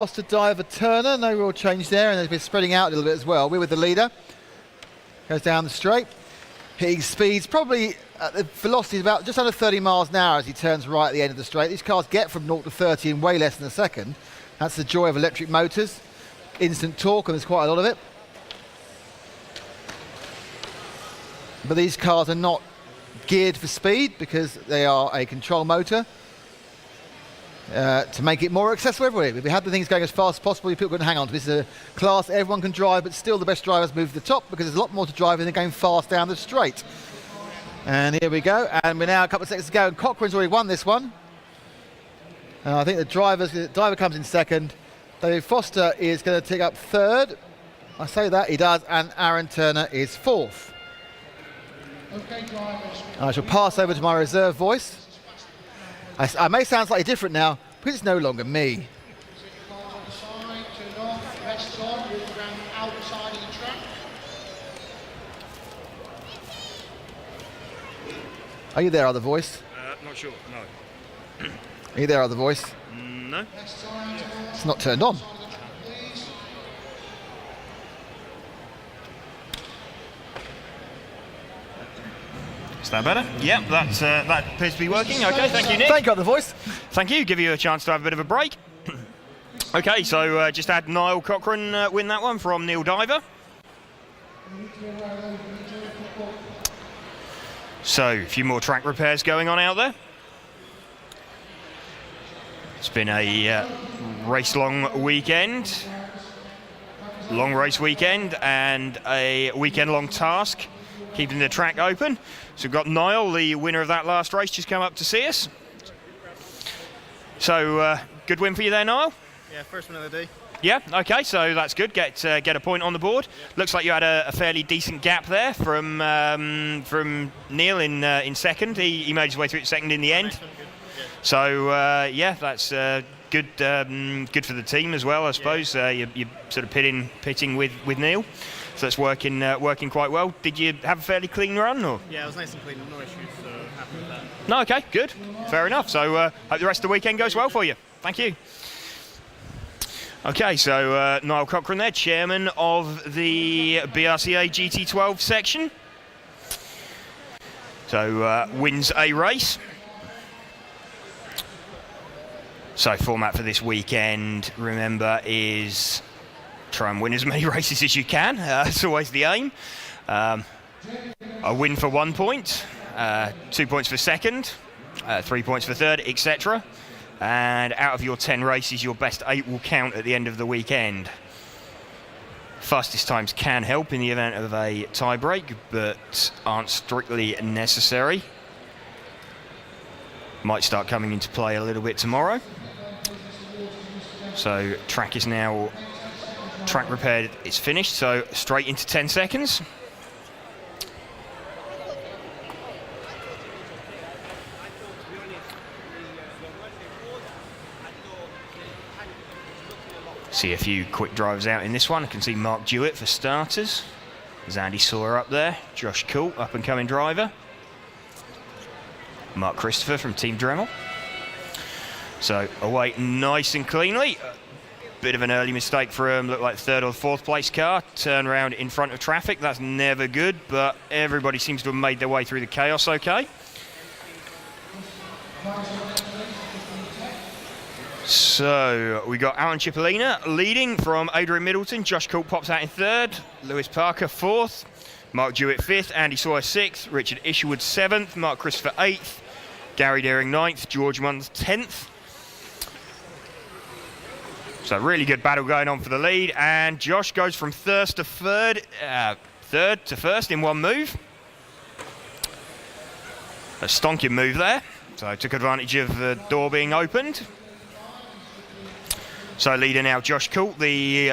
Lost to Diver Turner, no real change there, and they've been spreading out a little bit as well. We're with the leader. Goes down the straight. Hitting speeds, probably at the velocity is about just under 30 miles an hour as he turns right at the end of the straight. These cars get from 0 to 30 in way less than a second. That's the joy of electric motors. Instant torque, and there's quite a lot of it. But these cars are not geared for speed because they are a control motor. To make it more accessible everywhere. If we had the things going as fast as possible, people couldn't hang on to. This is a class everyone can drive, but still the best drivers move to the top because there's a lot more to drive than going fast down the straight. And here we go, and we're now a couple of seconds to go, and Cochrane's already won this one. I think the driver comes in second. David Foster is going to take up third. I say that, he does, and Aaron Turner is fourth. Okay, drivers. I shall pass over to my reserve voice. I may sound slightly different now, because it's no longer me. Are you there, other voice? Not sure, no. Are you there, other voice? No. It's not turned on. Is that better? Yeah, that appears to be working. Okay, thank you, Nick. Thank you, other voice. Thank you. Give you a chance to have a bit of a break. Okay, so just had Niall Cochrane win that one from Neil Diver. So, a few more track repairs going on out there. It's been a race-long weekend. Long race weekend and a weekend-long task, keeping the track open. So we've got Niall, the winner of that last race, just come up to see us. So, good win for you there, Niall? Yeah, first win of the day. Yeah, okay, so that's good. Get a point on the board. Yeah. Looks like you had a fairly decent gap there from Neil in second. He made his way through second in the end. Nice one, good. Yeah. So, yeah, that's good good for the team as well, I suppose. Yeah. You're sort of pitting with Neil. So that's working quite well. Did you have a fairly clean run, or? Yeah, it was nice and clean, no issues, so happy with that. No, okay, good, fair enough. So hope the rest of the weekend goes well for you. Thank you. Okay, so Niall Cochrane there, chairman of the BRCA GT12 section. So wins a race. So format for this weekend, remember, is try and win as many races as you can. It's always the aim. A win for 1 point, 2 points for second, 3 points for third, etc. And out of your 10 races, your best 8 will count at the end of the weekend. Fastest times can help in the event of a tie break, but aren't strictly necessary. Might start coming into play a little bit tomorrow. So track is now track repaired, it's finished, so straight into 10 seconds. See a few quick drivers out in this one. I can see Mark Jewett for starters. There's Andy Sawyer up there. Josh Coult, up and coming driver. Mark Christopher from Team Dremel. So away nice and cleanly. Bit of an early mistake for him, looked like third or fourth place car. Turn around in front of traffic, that's never good, but everybody seems to have made their way through the chaos okay. So we got Aaron Cipollina leading from Adrian Middleton. Josh Coult pops out in third. Lewis Parker fourth. Mark Jewett fifth. Andy Sawyer sixth. Richard Isherwood seventh. Mark Christopher eighth. Gary Deering ninth. George Munns 10th. So really good battle going on for the lead. And Josh goes from third to first in one move. A stonking move there. So took advantage of the door being opened. So leader now, Josh Coult, the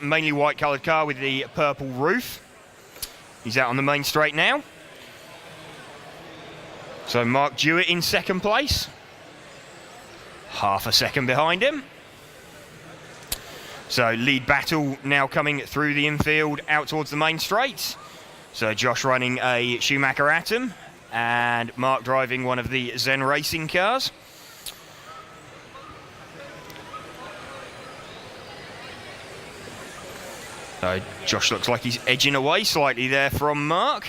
mainly white coloured car with the purple roof. He's out on the main straight now. So Mark Jewett in second place. Half a second behind him. So lead battle now coming through the infield out towards the main straight. So Josh running a Schumacher Atom and Mark driving one of the Zen Racing cars. Josh looks like he's edging away slightly there from Mark.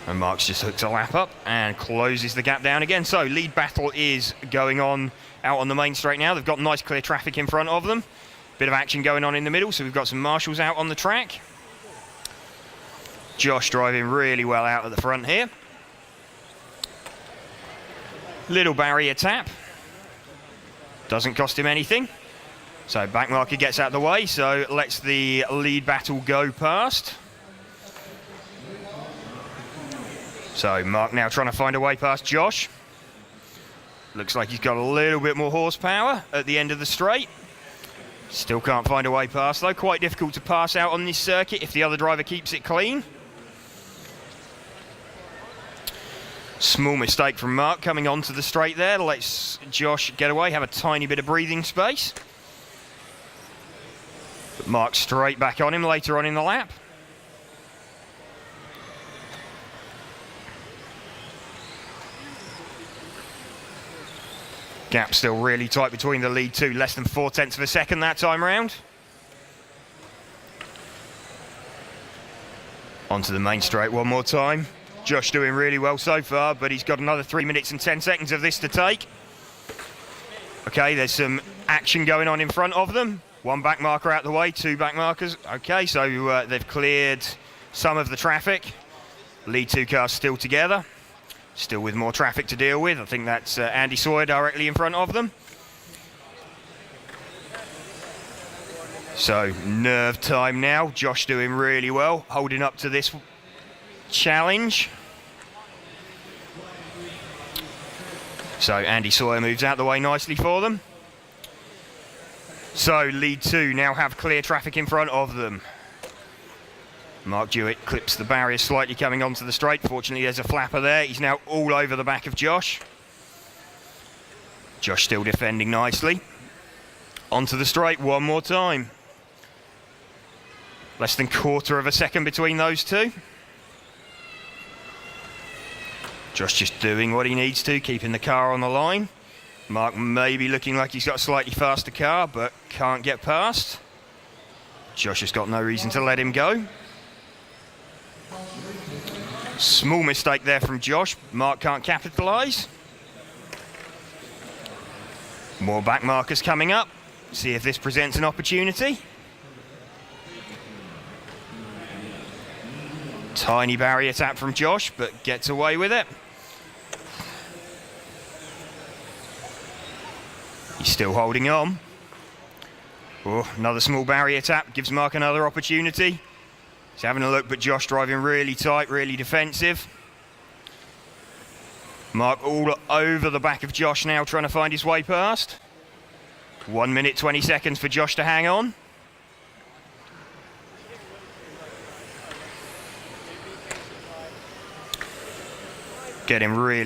And Mark's just hooked a lap up and closes the gap down again. So lead battle is going on out on the main straight now. They've got nice clear traffic in front of them. Bit of action going on in the middle, so we've got some marshals out on the track. Josh driving really well out at the front here. Little barrier tap. Doesn't cost him anything. So back marker gets out of the way, so lets the lead battle go past. So Mark now trying to find a way past Josh. Looks like he's got a little bit more horsepower at the end of the straight. Still can't find a way past though. Quite difficult to pass out on this circuit if the other driver keeps it clean. Small mistake from Mark coming onto the straight there. Lets Josh get away, have a tiny bit of breathing space. But Mark straight back on him later on in the lap. Gap still really tight between the lead two, less than 0.4 of a second that time round. Onto the main straight one more time. Josh doing really well so far, but he's got another 3 minutes and 10 seconds of this to take. Okay, there's some action going on in front of them. One back marker out the way, two back markers. Okay, so they've cleared some of the traffic. Lead two cars still together. Still with more traffic to deal with. I think that's Andy Sawyer directly in front of them. So nerve time now. Josh doing really well, holding up to this challenge. So Andy Sawyer moves out the way nicely for them. So lead two now have clear traffic in front of them. Mark Jewett clips the barrier slightly coming onto the straight. Fortunately, there's a flapper there. He's now all over the back of Josh. Josh still defending nicely. Onto the straight one more time. Less than 1/4 of a second between those two. Josh just doing what he needs to, keeping the car on the line. Mark maybe looking like he's got a slightly faster car, but can't get past. Josh has got no reason to let him go. Small mistake there from Josh. Mark can't capitalise. More back markers coming up. See if this presents an opportunity. Tiny barrier tap from Josh, but gets away with it. He's still holding on. Oh, another small barrier tap gives Mark another opportunity. He's having a look, but Josh driving really tight, really defensive. Mark all over the back of Josh now, trying to find his way past. 1 minute, 20 seconds for Josh to hang on. Getting really